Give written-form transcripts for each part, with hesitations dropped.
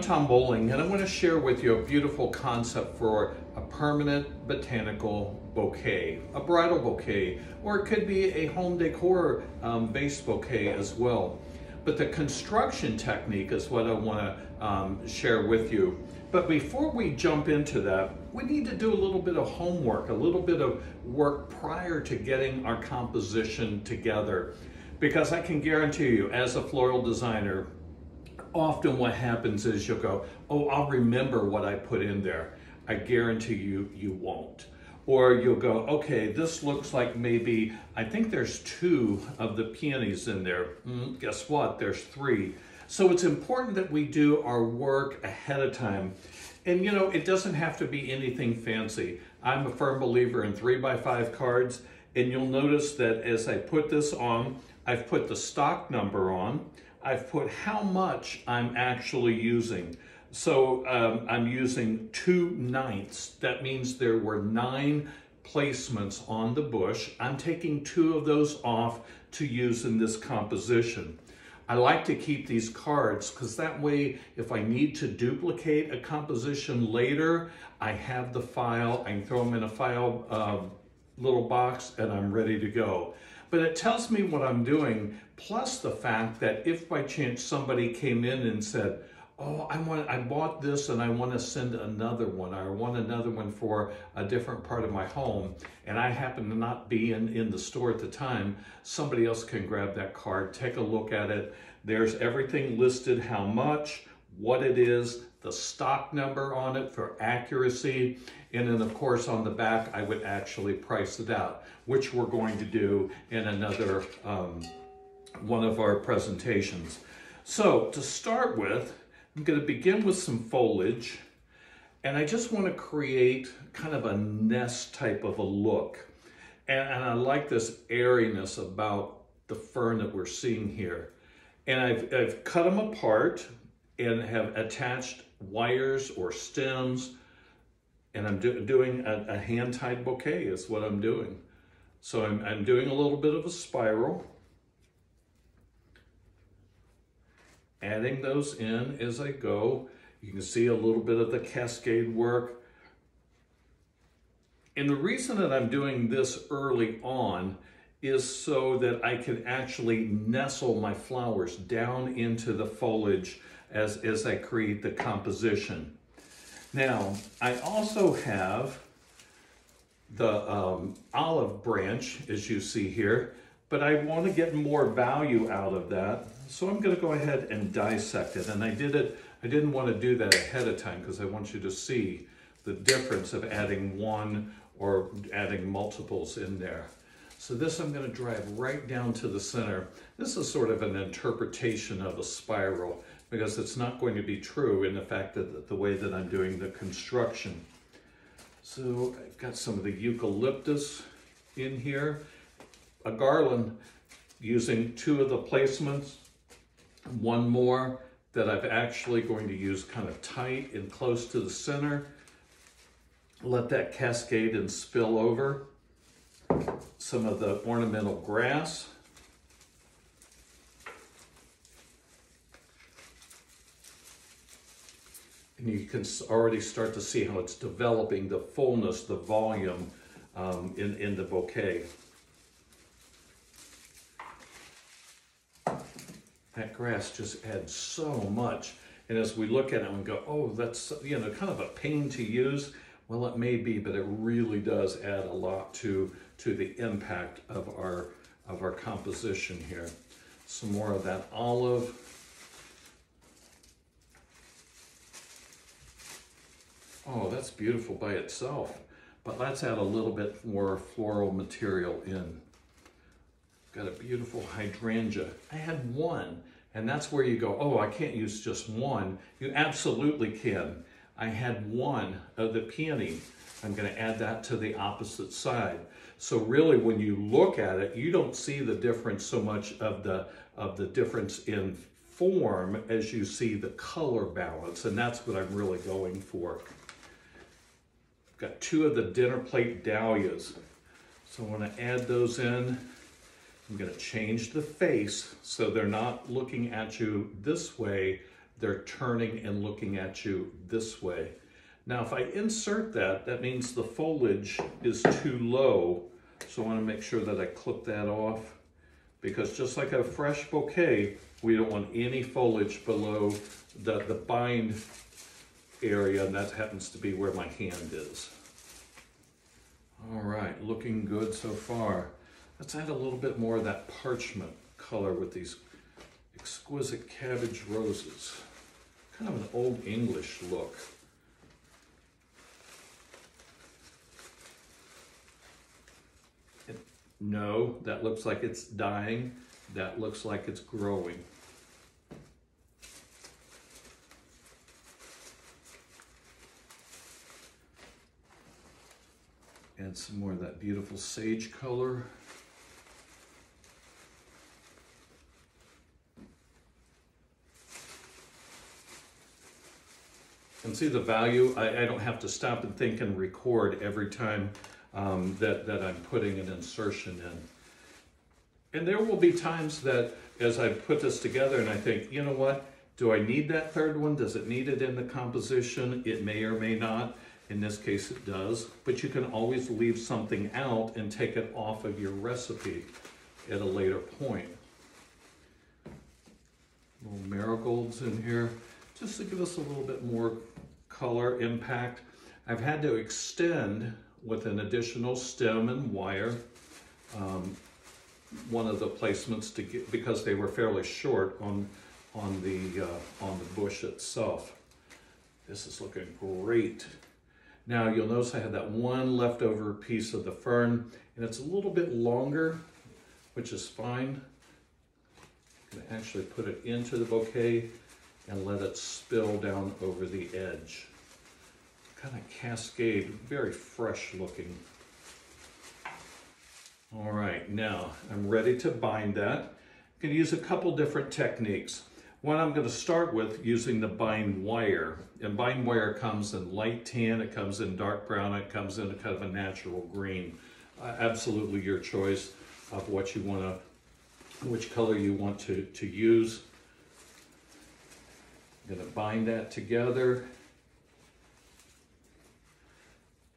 Tom Bowling, and I want to share with you a beautiful concept for a permanent botanical bouquet, a bridal bouquet, or it could be a home decor based bouquet as well. But the construction technique is what I want to share with you. But before we jump into that, we need to do a little bit of homework, a little bit of work prior to getting our composition together. Because I can guarantee you, as a floral designer, often what happens is you'll go, oh, I'll remember what I put in there. I guarantee you, you won't. Or you'll go, okay, this looks like maybe, I think there's 2 of the peonies in there. Guess what? There's 3. So it's important that we do our work ahead of time. And you know, it doesn't have to be anything fancy. I'm a firm believer in 3x5 cards. And you'll notice that as I put this on, I've put the stock number on. I've put how much I'm actually using. So I'm using 2/9. That means there were 9 placements on the bush. I'm taking 2 of those off to use in this composition. I like to keep these cards because that way, if I need to duplicate a composition later, I have the file. I can throw them in a file little box and I'm ready to go. But it tells me what I'm doing, plus the fact that if by chance somebody came in and said, oh, I bought this and I want to send another one, or I want another one for a different part of my home, and I happen to not be in the store at the time, somebody else can grab that card, take a look at it. There's everything listed, how much, what it is, the stock number on it for accuracy, and then of course on the back I would actually price it out, which we're going to do in another one of our presentations. So to start with, I'm going to begin with some foliage, and I just want to create kind of a nest type of a look. And I like this airiness about the fern that we're seeing here. And I've cut them apart and have attached wires or stems, and I'm doing a hand-tied bouquet is what I'm doing. So I'm doing a little bit of a spiral, adding those in as I go. You can see a little bit of the cascade work. And the reason that I'm doing this early on is so that I can actually nestle my flowers down into the foliage as I create the composition. Now, I also have the olive branch, as you see here, but I want to get more value out of that. So I'm going to go ahead and dissect it. And I didn't want to do that ahead of time because I want you to see the difference of adding one or adding multiples in there. So this I'm going to drive right down to the center. This is sort of an interpretation of a spiral because it's not going to be true in the fact that the way that I'm doing the construction. So I've got some of the eucalyptus in here, a garland using 2 of the placements, one more that I'm actually going to use kind of tight and close to the center. Let that cascade and spill over. Some of the ornamental grass. And you can already start to see how it's developing the fullness, the volume in the bouquet. That grass just adds so much. And as we look at it and go, oh, that's, you know, kind of a pain to use. Well, it may be, but it really does add a lot to the impact of our composition here. Some more of that olive. Oh, that's beautiful by itself. But let's add a little bit more floral material in. Got a beautiful hydrangea. I had 1, and that's where you go, oh, I can't use just 1. You absolutely can. I had 1 of the peony. I'm going to add that to the opposite side. So really, when you look at it, you don't see the difference so much of the difference in form as you see the color balance, and that's what I'm really going for. I've got 2 of the dinner plate dahlias. So I want to add those in. I'm going to change the face so they're not looking at you this way. they're turning and looking at you this way. Now, if I insert that, that means the foliage is too low. So I want to make sure that I clip that off, because just like a fresh bouquet, we don't want any foliage below the bind area, and that happens to be where my hand is. All right, looking good so far. Let's add a little bit more of that parchment color with these exquisite cabbage roses. Kind of an old English look. No, that looks like it's dying. That looks like it's growing. Add some more of that beautiful sage color. And see the value? I don't have to stop and think and record every time that I'm putting an insertion in. And there will be times that as I put this together and I think, you know what? Do I need that third one? Does it need it in the composition? It may or may not. In this case, it does. But you can always leave something out and take it off of your recipe at a later point. Little marigolds in here, just to give us a little bit more color impact. I've had to extend with an additional stem and wire one of the placements to get, because they were fairly short on the bush itself. This is looking great. Now you'll notice I have that one leftover piece of the fern, and it's a little bit longer, which is fine. I'm going to actually put it into the bouquet and let it spill down over the edge. Kind of cascade, very fresh looking. All right, now I'm ready to bind that. I'm going to use a couple different techniques. One, I'm going to start with using the bind wire. And bind wire comes in light tan, it comes in dark brown, it comes in a kind of a natural green. Absolutely your choice of what you want to, which color you want to use. I'm going to bind that together.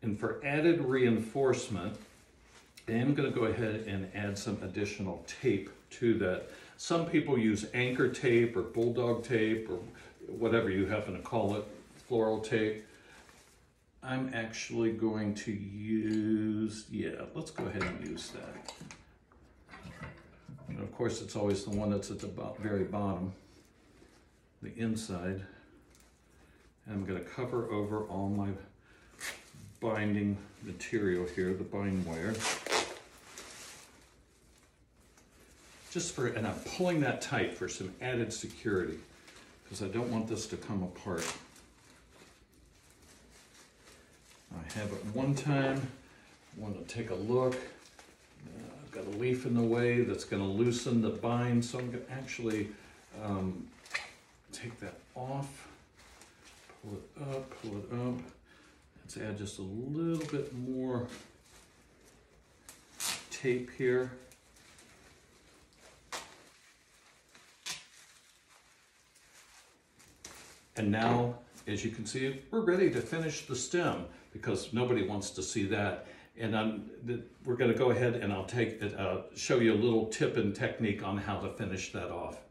And for added reinforcement, I'm going to go ahead and add some additional tape to that. Some people use anchor tape or bulldog tape or whatever you happen to call it, floral tape. I'm actually going to use, let's go ahead and use that. And of course, it's always the one that's at the very bottom, the inside. And I'm going to cover over all my binding material here, the bind wire. And I'm pulling that tight for some added security, because I don't want this to come apart. I have it one time. I want to take a look. I've got a leaf in the way that's going to loosen the bind, so I'm going to actually take that off, pull it up. Let's add just a little bit more tape here. And now, as you can see, we're ready to finish the stem, because nobody wants to see that. And we're going to go ahead and I'll show you a little tip and technique on how to finish that off.